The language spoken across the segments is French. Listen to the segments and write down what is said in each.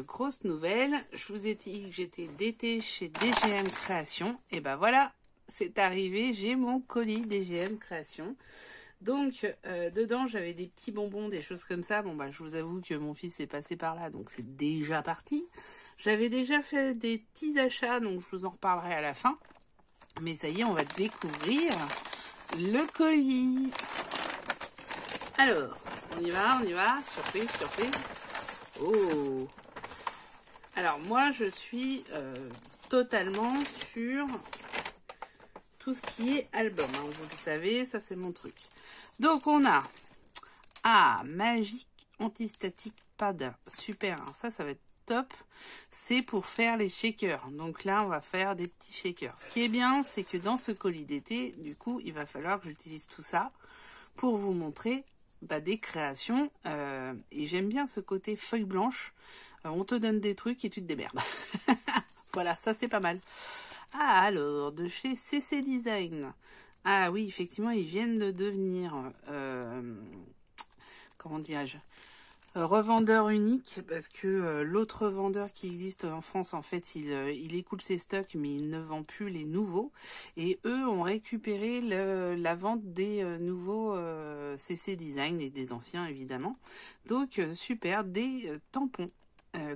grosse nouvelle. Je vous ai dit que j'étais d'été chez DGM Création. Et ben voilà, c'est arrivé, j'ai mon colis DGM Création. Donc, dedans, j'avais des petits bonbons, des choses comme ça. Bon, bah, je vous avoue que mon fils est passé par là, donc c'est déjà parti. J'avais déjà fait des petits achats, donc je vous en reparlerai à la fin. Mais ça y est, on va découvrir le colis. Alors, on y va. Surprise, surprise. Oh! Alors, moi, je suis totalement sur tout ce qui est album. Hein. Vous le savez, ça, c'est mon truc. Donc, on a Magic Antistatic Pad. Super, hein. Ça va être top. C'est pour faire les shakers. Donc là, on va faire des petits shakers. Ce qui est bien, c'est que dans ce colis d'été, du coup, il va falloir que j'utilise tout ça pour vous montrer des créations. Et j'aime bien ce côté feuille blanche. On te donne des trucs et tu te démerdes. Voilà, ça c'est pas mal. Ah, alors, de chez CC Design. Ah oui, effectivement, ils viennent de devenir, comment dirais-je, revendeur unique, parce que l'autre vendeur qui existe en France, en fait, il écoule ses stocks, mais il ne vend plus les nouveaux. Et eux ont récupéré la vente des nouveaux CC Design et des anciens, évidemment. Donc, super, des tampons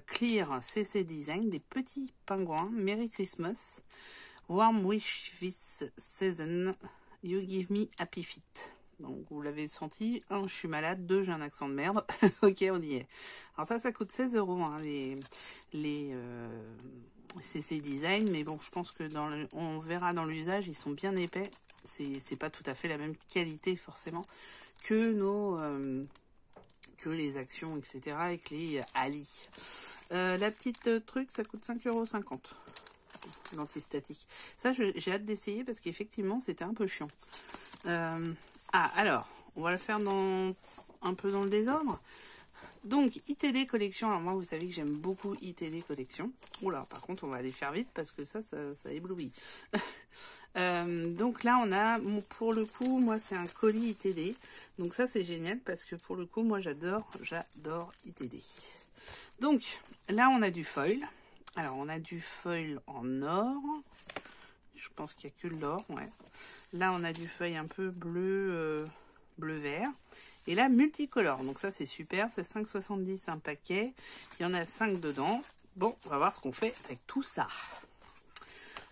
Clear CC Design, des petits pingouins, Merry Christmas, Warm Wish this season, You give me happy feet. Donc, vous l'avez senti, 1, je suis malade, 2, j'ai un accent de merde. Ok, on y est. Alors ça coûte 16 €, hein, les CC Design, mais bon, je pense que on verra dans l'usage, ils sont bien épais. C'est pas tout à fait la même qualité, forcément, que que les actions, etc., avec les Ali. La petite truc, ça coûte 5,50 €. L'antistatique. Ça, j'ai hâte d'essayer parce qu'effectivement, c'était un peu chiant. Alors, on va le faire un peu dans le désordre. Donc, ITD Collection. Alors moi, vous savez que j'aime beaucoup ITD Collection. Oula, par contre, on va aller faire vite parce que ça éblouit. Donc là, on a, pour le coup, moi, c'est un colis ITD. Donc ça, c'est génial parce que pour le coup, moi, j'adore ITD. Donc, là, on a du foil. Alors, on a du foil en or. Je pense qu'il n'y a que l'or, ouais. Là, on a du foil un peu bleu-vert. Et là, multicolore. Donc ça, c'est super. C'est 5,70 un paquet. Il y en a 5 dedans. Bon, on va voir ce qu'on fait avec tout ça.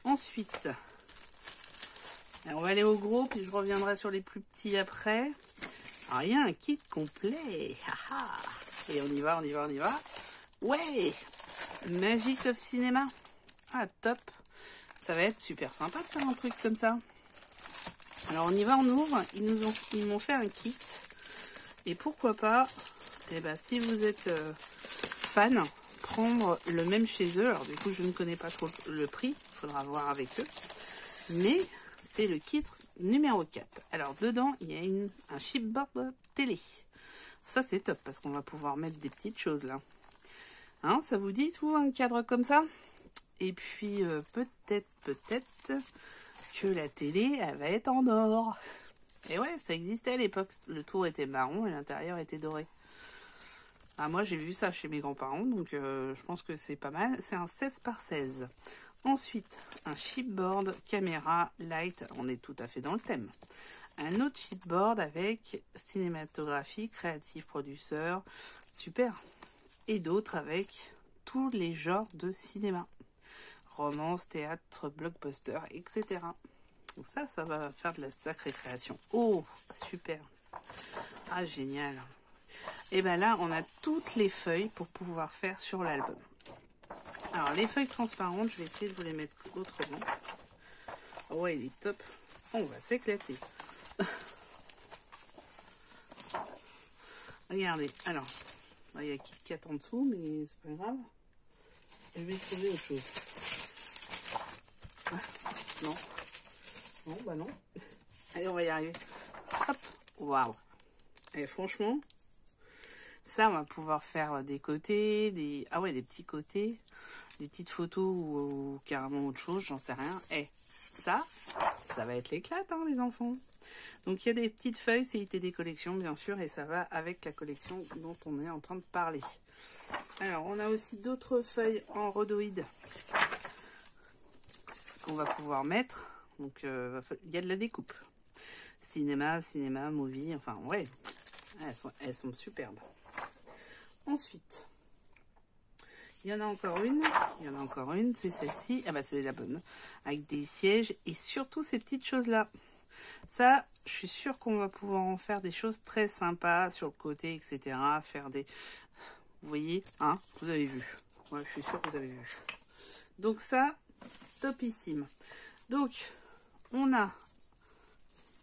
Ensuite, on va aller au gros, puis je reviendrai sur les plus petits après. Alors, il y a un kit complet. Et on y va. Ouais! Magic of Cinema. Ah, top! Ça va être super sympa de faire un truc comme ça. Alors, on y va, on ouvre. Ils m'ont fait un kit. Et pourquoi pas, si vous êtes fan, prendre le même chez eux. Alors, du coup, je ne connais pas trop le prix. Il faudra voir avec eux. Mais c'est le kit numéro 4. Alors, dedans, il y a un chipboard télé. Ça, c'est top parce qu'on va pouvoir mettre des petites choses là. Hein, ça vous dit tout, un cadre comme ça? Et puis, peut-être que la télé, elle va être en or. Et ouais, ça existait à l'époque. Le tour était marron et l'intérieur était doré. Ah, moi, j'ai vu ça chez mes grands-parents, donc je pense que c'est pas mal. C'est un 16 par 16. Ensuite, un chipboard caméra light. On est tout à fait dans le thème. Un autre chipboard avec cinématographie, créative, producteur. Super. Et d'autres avec tous les genres de cinéma. Romance, théâtre, blockbuster, etc. Donc ça va faire de la sacrée création. Oh, super. Ah, génial. Et bien là, on a toutes les feuilles pour pouvoir faire sur l'album. Alors, les feuilles transparentes, je vais essayer de vous les mettre autrement. Oh ouais, il est top. On va s'éclater. Regardez, alors, il y a KitKat en dessous, mais c'est pas grave. Je vais trouver autre chose. Ah, non. Non, bah non. Allez, on va y arriver. Hop, waouh. Et franchement, ça, on va pouvoir faire des côtés, des petits côtés, des petites photos ou carrément autre chose, j'en sais rien. Et ça va être l'éclate, hein, les enfants. Donc, il y a des petites feuilles, c'est ITD Collection, bien sûr, et ça va avec la collection dont on est en train de parler. Alors, on a aussi d'autres feuilles en rhodoïde qu'on va pouvoir mettre. Donc, il y a de la découpe. Cinéma, movie, enfin, ouais. Elles sont superbes. Ensuite, il y en a encore une. C'est celle-ci. Ah bah, c'est la bonne. Avec des sièges et surtout ces petites choses-là. Ça, je suis sûre qu'on va pouvoir en faire des choses très sympas sur le côté, etc. Faire des... Vous voyez, hein? Vous avez vu. Ouais, je suis sûre que vous avez vu. Donc ça, topissime. Donc, on a...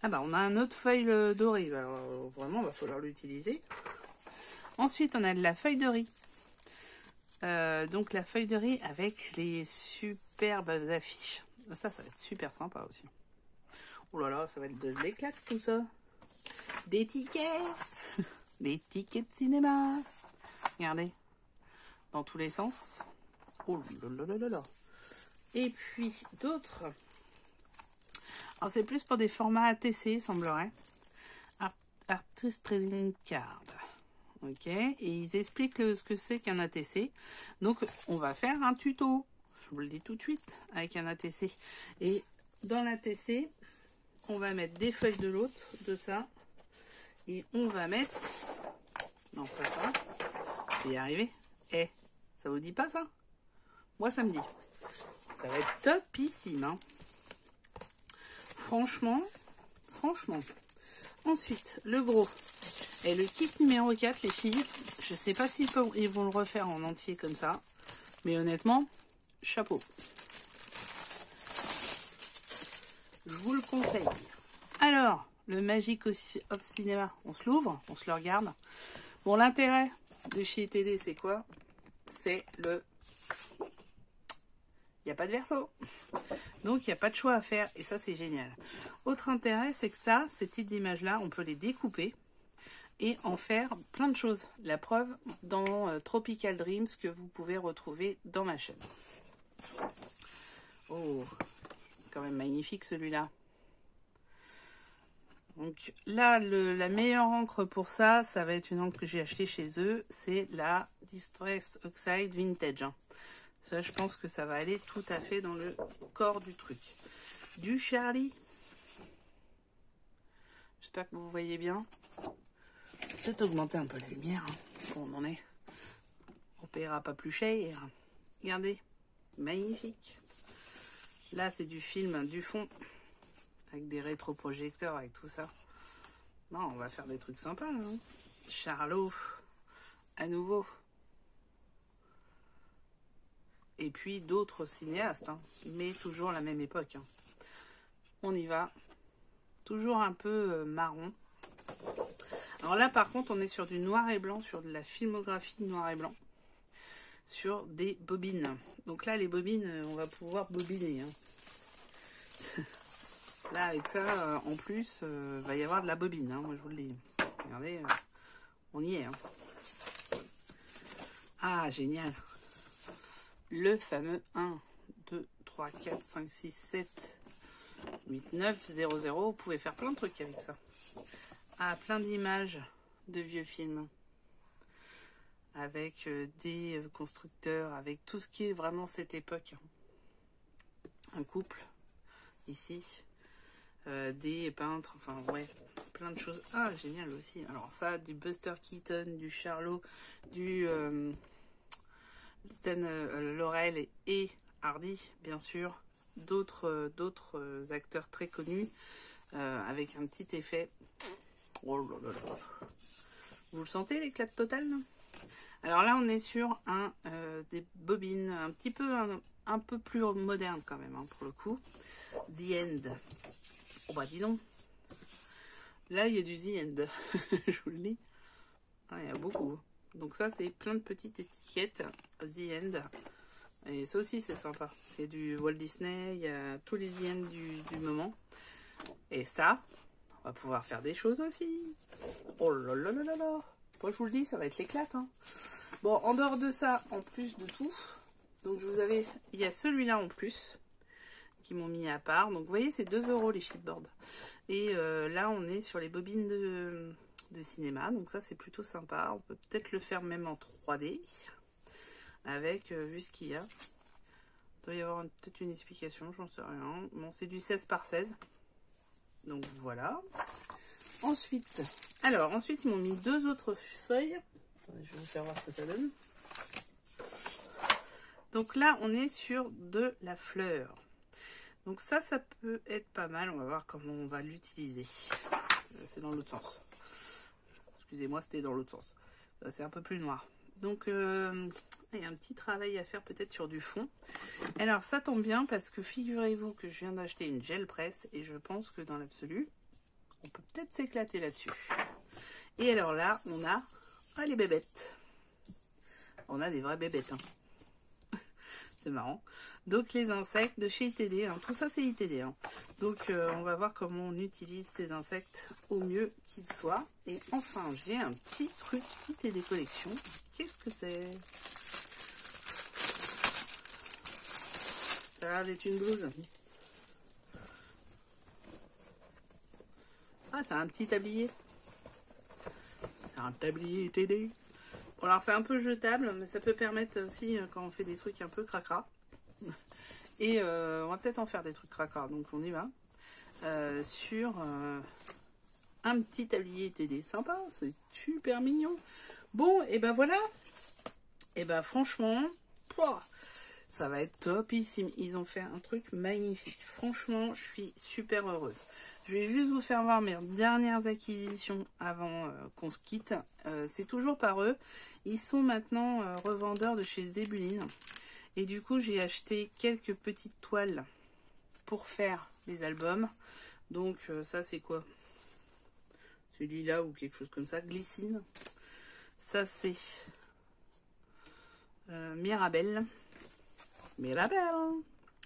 Ah bah, on a un autre feuille dorée. Alors, vraiment, il va falloir l'utiliser. Ensuite, on a de la feuille de riz. Donc, la feuille de riz avec les superbes affiches. Ça va être super sympa aussi. Oh là là, ça va être de l'éclat tout ça. Des tickets. Des tickets de cinéma. Regardez. Dans tous les sens. Oh là là là là. Et puis d'autres. Alors c'est plus pour des formats ATC, semblerait. Artist Trading Card. Ok. Et ils expliquent ce que c'est qu'un ATC. Donc on va faire un tuto. Je vous le dis tout de suite. Avec un ATC. Et dans l'ATC... on va mettre des feuilles de l'autre, de ça. Et on va mettre... non, pas ça. Je vais y arriver. Eh, ça vous dit pas ça? Moi, ça me dit. Ça va être topissime. Hein. Franchement. Ensuite, le gros. Et le kit numéro 4, les filles. Je sais pas s'ils vont le refaire en entier comme ça. Mais honnêtement, chapeau. Je vous le conseille. Alors, le Magic of Cinema, on se l'ouvre, on se le regarde. Bon, l'intérêt de chez TD, c'est quoi? C'est le... il n'y a pas de verso. Donc, il n'y a pas de choix à faire. Et ça, c'est génial. Autre intérêt, c'est que ça, ces petites images-là, on peut les découper et en faire plein de choses. La preuve dans Tropical Dreams que vous pouvez retrouver dans ma chaîne. Oh, quand même magnifique celui-là. Donc là, la meilleure encre pour ça, ça va être une encre que j'ai achetée chez eux. C'est la Distress Oxide Vintage. Ça, je pense que ça va aller tout à fait dans le corps du truc. Du Charlie. J'espère que vous voyez bien. Peut-être augmenter un peu la lumière. Hein. Bon, on en est. On paiera pas plus cher. Regardez. Magnifique. Là, c'est du film, du fond. Avec des rétroprojecteurs, avec tout ça. Non, on va faire des trucs sympas, là. Hein. Charlot. À nouveau. Et puis d'autres cinéastes. Hein. Mais toujours la même époque. Hein. On y va. Toujours un peu marron. Alors là, par contre, on est sur du noir et blanc, sur de la filmographie noir et blanc. Sur des bobines. Donc là, les bobines, on va pouvoir bobiner. Hein. Là, avec ça, en plus, va y avoir de la bobine. Hein, moi, je vous le dis. Regardez, on y est. Hein. Ah, génial. Le fameux 1, 2, 3, 4, 5, 6, 7, 8, 9, 0, 0. Vous pouvez faire plein de trucs avec ça. Ah, plein d'images de vieux films. Avec des constructeurs, avec tout ce qui est vraiment cette époque. Un couple, ici. Des peintres, enfin ouais, plein de choses. Ah, génial aussi. Alors ça, du Buster Keaton, du Charlot, du Stan Laurel et Hardy, bien sûr. D'autres acteurs très connus, avec un petit effet. Oh là là là. Vous le sentez, l'éclat total, là? Alors là, on est sur des bobines un petit peu, un peu plus moderne quand même, hein, pour le coup. The End. Oh bah dis donc. Là, il y a du The End. Je vous le dis. Ah, il y a beaucoup. Donc ça, c'est plein de petites étiquettes. The End. Et ça aussi, c'est sympa. C'est du Walt Disney. Il y a tous les The End du moment. Et ça, on va pouvoir faire des choses aussi. Oh là là là là là. Moi, je vous le dis, ça va être l'éclate. Hein. Bon, en dehors de ça, en plus de tout, donc il y a celui-là en plus qui m'ont mis à part. Donc, vous voyez, c'est 2 € les chipboards. Et là, on est sur les bobines de cinéma. Donc ça, c'est plutôt sympa. On peut peut-être le faire même en 3D. Avec, vu ce qu'il y a. Il doit y avoir peut-être une explication, j'en sais rien. Bon, c'est du 16 par 16. Donc voilà. Ensuite, ils m'ont mis 2 autres feuilles. Attendez, je vais vous faire voir ce que ça donne. Donc là, on est sur de la fleur. Donc ça peut être pas mal. On va voir comment on va l'utiliser. C'est dans l'autre sens. Excusez-moi, c'était dans l'autre sens. C'est un peu plus noir. Donc, il y a un petit travail à faire peut-être sur du fond. Alors, ça tombe bien parce que figurez-vous que je viens d'acheter une gel presse et je pense que dans l'absolu, on peut peut-être s'éclater là-dessus. Et alors là, on a les bébêtes. On a des vraies bébêtes. Hein. C'est marrant. Donc, les insectes de chez ITD. Hein. Tout ça, c'est ITD. Hein. Donc, on va voir comment on utilise ces insectes au mieux qu'ils soient. Et enfin, j'ai un petit truc ITD Collection. Qu'est-ce que c'est? Ça a l'air d'être une blouse. Ah, c'est un petit tablier. C'est un tablier ITD. Bon, alors, c'est un peu jetable, mais ça peut permettre aussi, quand on fait des trucs un peu cracra. Et on va peut-être en faire des trucs cracra, donc on y va. Sur un petit tablier ITD sympa, c'est super mignon. Bon, et ben voilà. Et ben franchement, pouah, ça va être topissime. Ils ont fait un truc magnifique. Franchement, je suis super heureuse. Je vais juste vous faire voir mes dernières acquisitions avant qu'on se quitte. C'est toujours par eux. Ils sont maintenant revendeurs de chez Zébuline. Et du coup, j'ai acheté quelques petites toiles pour faire les albums. Donc ça, c'est quoi? C'est lilas ou quelque chose comme ça. Glycine. Ça, c'est Mirabelle. Mirabelle.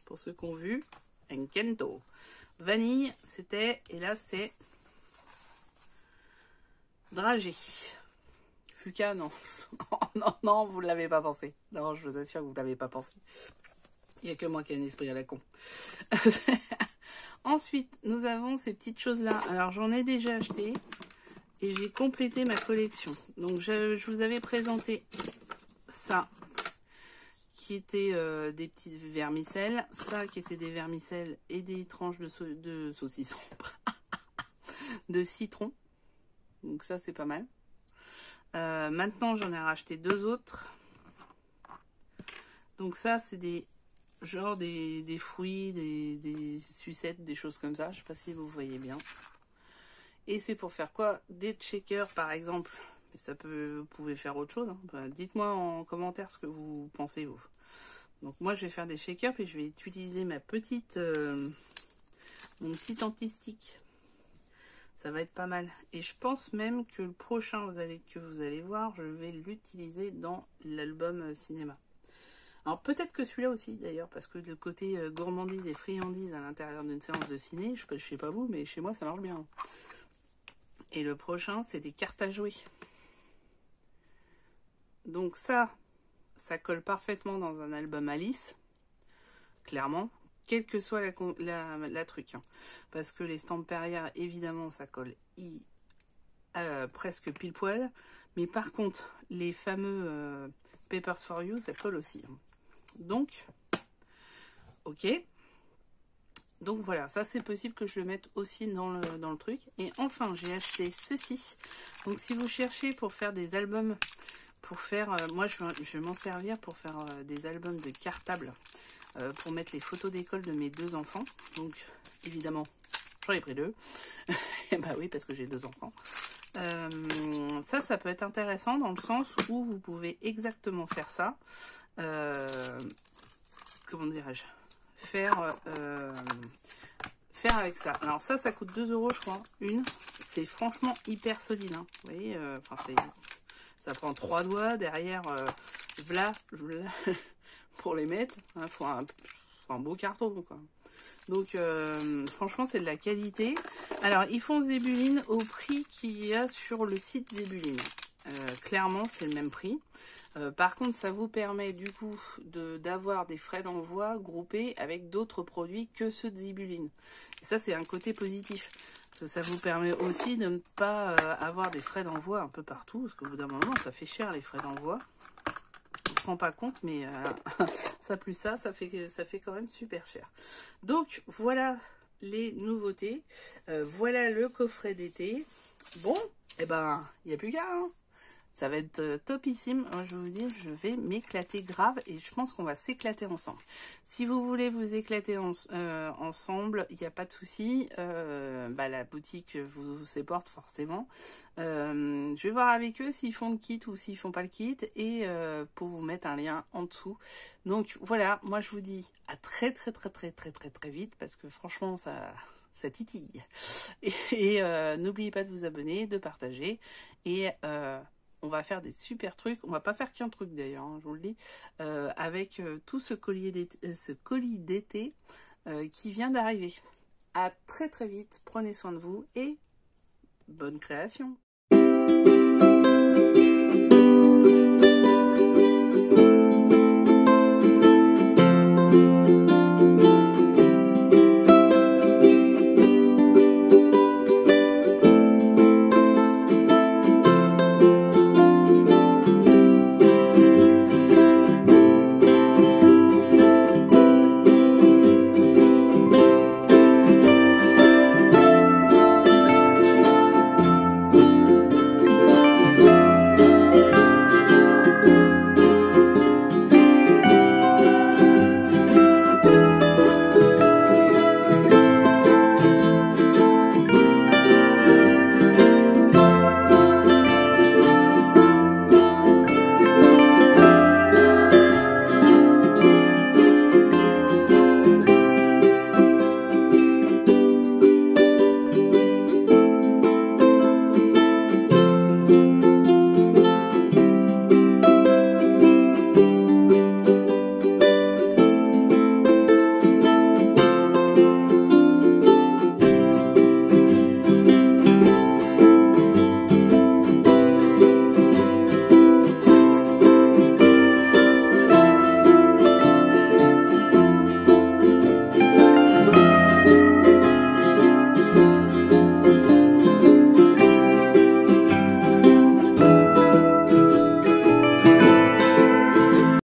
Pour ceux qui ont vu. Enkento. Vanille, c'était. Et là, c'est Dragée. Fuca, non. non, vous ne l'avez pas pensé. Non, je vous assure que vous ne l'avez pas pensé. Il n'y a que moi qui ai un esprit à la con. Ensuite, nous avons ces petites choses-là. Alors, j'en ai déjà acheté. Et j'ai complété ma collection. Donc, je vous avais présenté ça. Qui était des petites vermicelles. Ça, qui était des vermicelles et des tranches de saucisson. De citron. Donc, ça, c'est pas mal. Maintenant, j'en ai racheté 2 autres. Donc ça, c'est des fruits, des sucettes, des choses comme ça. Je sais pas si vous voyez bien. Et c'est pour faire quoi? Des shakers, par exemple. Mais ça peut, vous pouvez faire autre chose. Hein. Enfin, dites-moi en commentaire ce que vous pensez, vous. Donc moi, je vais faire des shakers, puis je vais utiliser ma petite, mon petit anti-stick. Ça va être pas mal. Et je pense même que le prochain que vous allez voir, je vais l'utiliser dans l'album cinéma. Alors peut-être que celui-là aussi d'ailleurs, parce que le côté gourmandise et friandise à l'intérieur d'une séance de ciné, je sais pas vous, mais chez moi ça marche bien. Et le prochain, c'est des cartes à jouer. Donc ça colle parfaitement dans un album Alice, clairement. Quelle que soit la truc. Hein. Parce que les Stamperia, évidemment, ça colle presque pile poil. Mais par contre, les fameux Papers for You, ça colle aussi. Hein. Donc, ok. Donc voilà, ça c'est possible que je le mette aussi dans le truc. Et enfin, j'ai acheté ceci. Donc si vous cherchez pour faire des albums, pour faire... moi, je vais m'en servir pour faire des albums de cartable. Pour mettre les photos d'école de mes 2 enfants. Donc, évidemment, j'en ai pris 2. Et bah oui, parce que j'ai 2 enfants. Ça peut être intéressant dans le sens où vous pouvez exactement faire ça. Comment dirais-je? Faire avec ça. Alors ça coûte 2 € je crois. Une. C'est franchement hyper solide. Hein. Vous voyez, ça prend 3 doigts. Derrière, voilà. Pour les mettre, il hein, faut un beau carton quoi. Donc franchement c'est de la qualité. Alors ils font Zébuline au prix qu'il y a sur le site Zébuline. Clairement c'est le même prix. Par contre ça vous permet du coup d'avoir des frais d'envoi groupés avec d'autres produits que ceux de Zébuline. Et ça c'est un côté positif. Ça vous permet aussi de ne pas avoir des frais d'envoi un peu partout, parce qu'au bout d'un moment, ça fait cher les frais d'envoi. On ne se rend pas compte, mais ça plus ça fait quand même super cher. Donc, voilà les nouveautés. Voilà le coffret d'été. Bon, eh ben, il n'y a plus qu'à, hein. Ça va être topissime. Moi, je vais vous dire, je vais m'éclater grave et je pense qu'on va s'éclater ensemble. Si vous voulez vous éclater ensemble, il n'y a pas de souci. La boutique vous supporte forcément. Je vais voir avec eux s'ils font le kit ou s'ils font pas le kit et pour vous mettre un lien en dessous. Donc voilà, moi je vous dis à très vite parce que franchement ça titille. Et n'oubliez pas de vous abonner, de partager et on va faire des super trucs. On va pas faire qu'un truc d'ailleurs, hein, je vous le dis, avec tout ce colis d'été qui vient d'arriver. À très vite. Prenez soin de vous et bonne création.